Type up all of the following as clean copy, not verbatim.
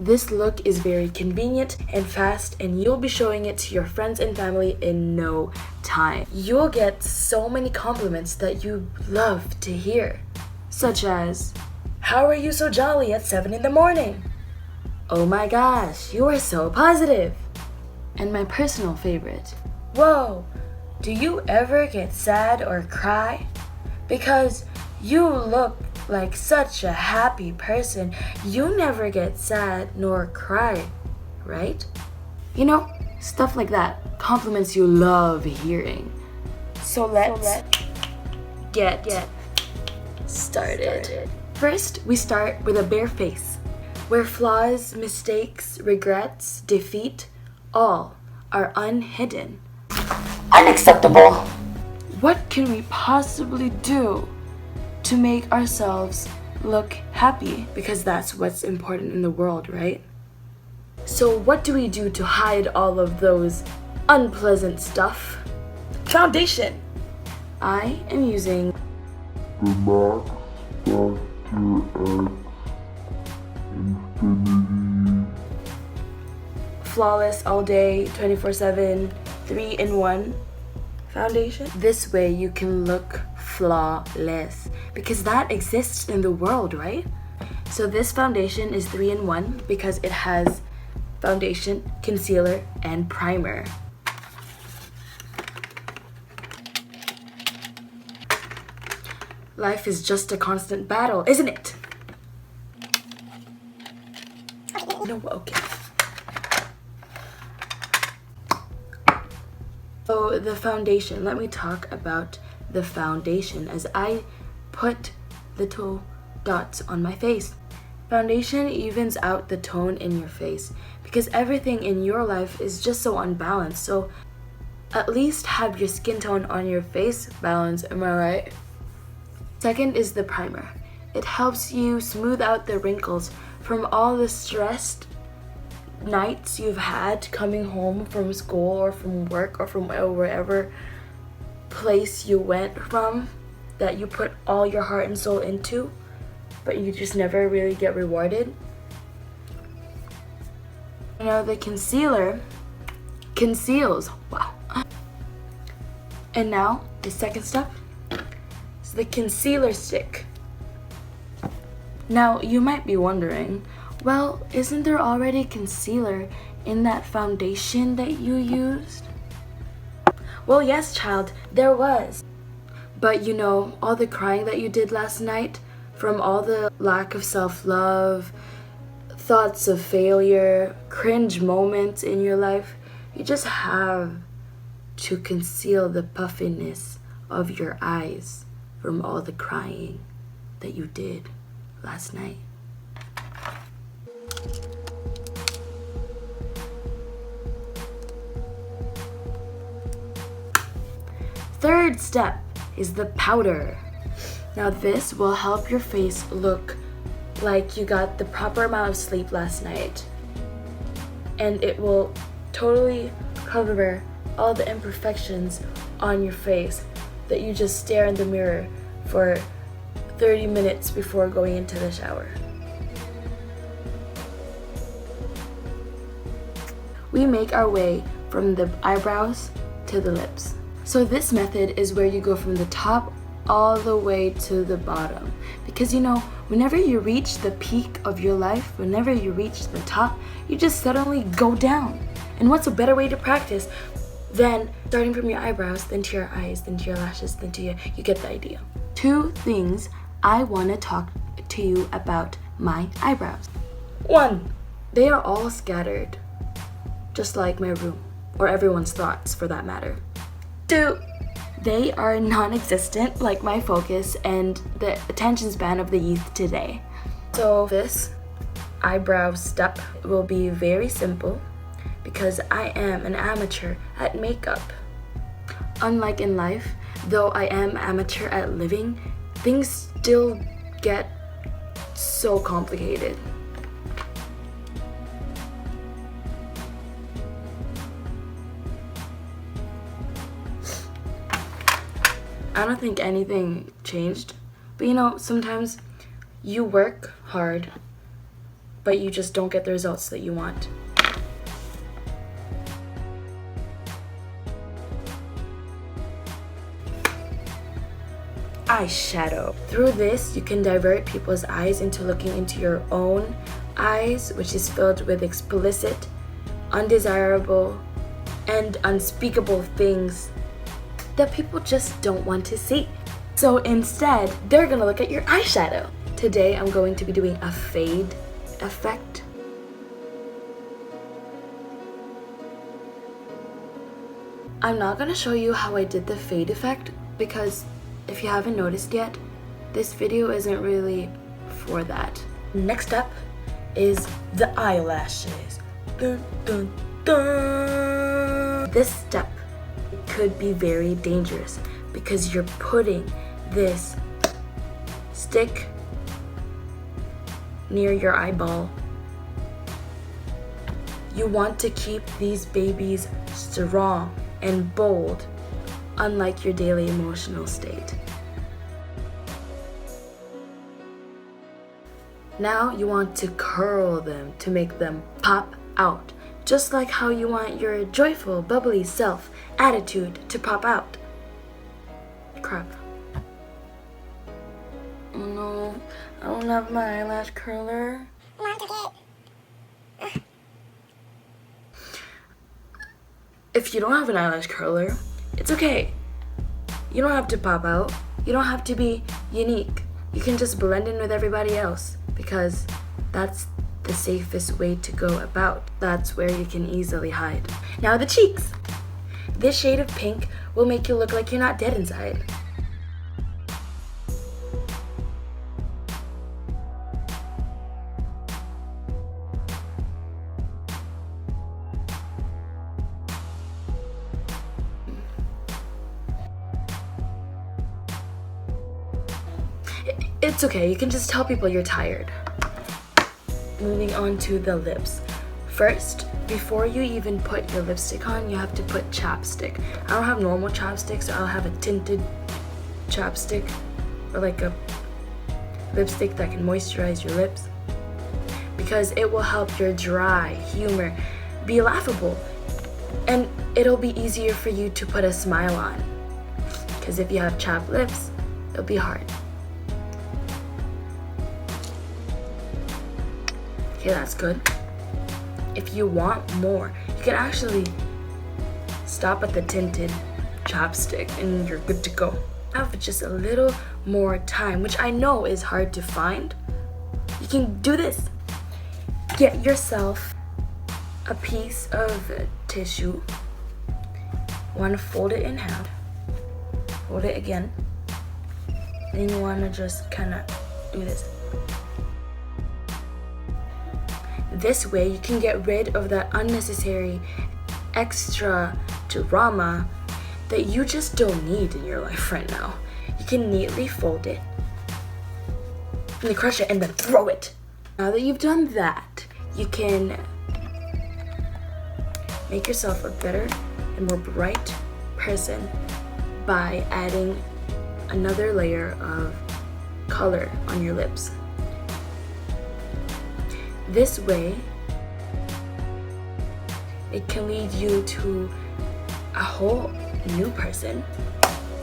This look is very convenient and fast, and you'll be showing it to your friends and family in no time. You'll get so many compliments that you love to hear, such as, "How are you so jolly at 7 in the morning?" "Oh my gosh, you are so positive." And my personal favorite, "Whoa, do you ever get sad or cry? Because you look like such a happy person. You never get sad nor cry, right?" You know, stuff like that. Compliments you love hearing. So let's get started. First, we start with a bare face, where flaws, mistakes, regrets, defeat, all are unhidden. Unacceptable! What can we possibly do to make ourselves look happy? Because that's what's important in the world, right? So what do we do to hide all of those unpleasant stuff? Foundation! I am using the Max Factor X Infinity Flawless All Day 24/7 3-in-1 foundation. This way you can look flawless, because that exists in the world, right? So this foundation is 3-in-1 because it has foundation, concealer, and primer. Life is just a constant battle, isn't it? No, okay. So the foundation, let me talk about the foundation as I put little dots on my face. Foundation evens out the tone in your face because everything in your life is just so unbalanced. So at least have your skin tone on your face balanced, am I right? Second is the primer. It helps you smooth out the wrinkles from all the stressed nights you've had coming home from school or from work or from wherever place you went from that you put all your heart and soul into, but you just never really get rewarded. You know, the concealer conceals. Wow. And now the second step is the concealer stick. Now you might be wondering, well, isn't there already concealer in that foundation that you used? Well, yes, child, there was. But you know, all the crying that you did last night, from all the lack of self-love, thoughts of failure, cringe moments in your life, you just have to conceal the puffiness of your eyes from all the crying that you did last night. Third step is the powder. Now this will help your face look like you got the proper amount of sleep last night, and it will totally cover all the imperfections on your face that you just stare in the mirror for 30 minutes before going into the shower. We make our way from the eyebrows to the lips. So this method is where you go from the top all the way to the bottom. Because you know, whenever you reach the peak of your life, whenever you reach the top, you just suddenly go down. And what's a better way to practice than starting from your eyebrows, then to your eyes, then to your lashes, then to you get the idea. 2 things I want to talk to you about my eyebrows. 1, they are all scattered, just like my room, or everyone's thoughts for that matter. 2, they are non-existent, like my focus and the attention span of the youth today. So this eyebrow step will be very simple because I am an amateur at makeup. Unlike in life, though I am amateur at living, things still get so complicated. I don't think anything changed, but you know, sometimes you work hard but you just don't get the results that you want. Eyeshadow. Through this, you can divert people's eyes into looking into your own eyes, which is filled with explicit, undesirable, and unspeakable things that people just don't want to see. So instead, they're gonna look at your eyeshadow. Today, I'm going to be doing a fade effect. I'm not gonna show you how I did the fade effect because if you haven't noticed yet, this video isn't really for that. Next up is the eyelashes. Dun, dun, dun. This step could be very dangerous because you're putting this stick near your eyeball. You want to keep these babies strong and bold, unlike your daily emotional state. Now you want to curl them to make them pop out, just like how you want your joyful, bubbly self attitude to pop out. Crap. Oh no, I don't have my eyelash curler. If you don't have an eyelash curler, it's okay. You don't have to pop out. You don't have to be unique. You can just blend in with everybody else because that's the safest way to go about. That's where you can easily hide. Now the cheeks. This shade of pink will make you look like you're not dead inside. It's okay, you can just tell people you're tired. Moving on to the lips. First, before you even put your lipstick on, you have to put chapstick. I don't have normal chapstick, so I'll have a tinted chapstick or like a lipstick that can moisturize your lips because it will help your dry humor be laughable and it'll be easier for you to put a smile on because if you have chapped lips, it'll be hard. Okay, that's good. If you want more, you can actually stop at the tinted chapstick and you're good to go. Have just a little more time, which I know is hard to find. You can do this. Get yourself a piece of tissue. Want to fold it in half. Fold it again. Then you want to just kind of do this. This way you can get rid of that unnecessary extra drama that you just don't need in your life right now. You can neatly fold it and then crush it and then throw it. Now that you've done that, you can make yourself a better and more bright person by adding another layer of color on your lips. This way, it can lead you to a whole new person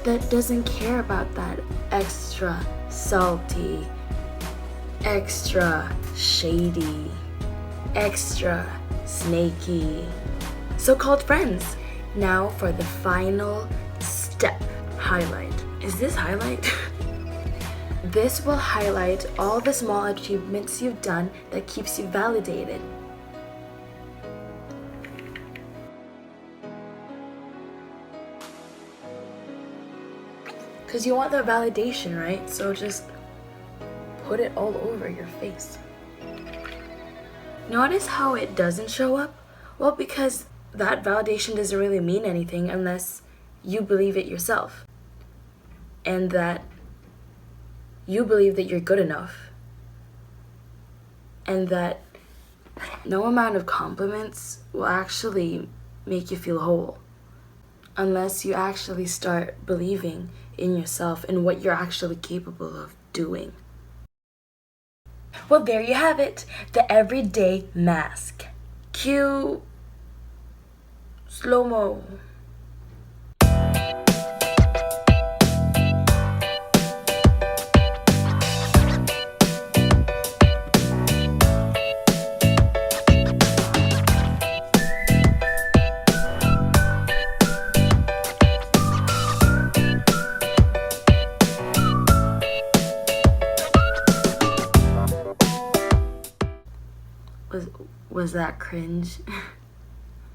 that doesn't care about that extra salty, extra shady, extra snaky so-called friends. Now for the final step, highlight. Is this highlight? This will highlight all the small achievements you've done that keeps you validated. Because you want that validation, right? So just put it all over your face. Notice how it doesn't show up? Well, because that validation doesn't really mean anything unless you believe it yourself. And that you believe that you're good enough. And that no amount of compliments will actually make you feel whole. Unless you actually start believing in yourself and what you're actually capable of doing. Well, there you have it, the everyday mask. Cue slow-mo. Was that cringe?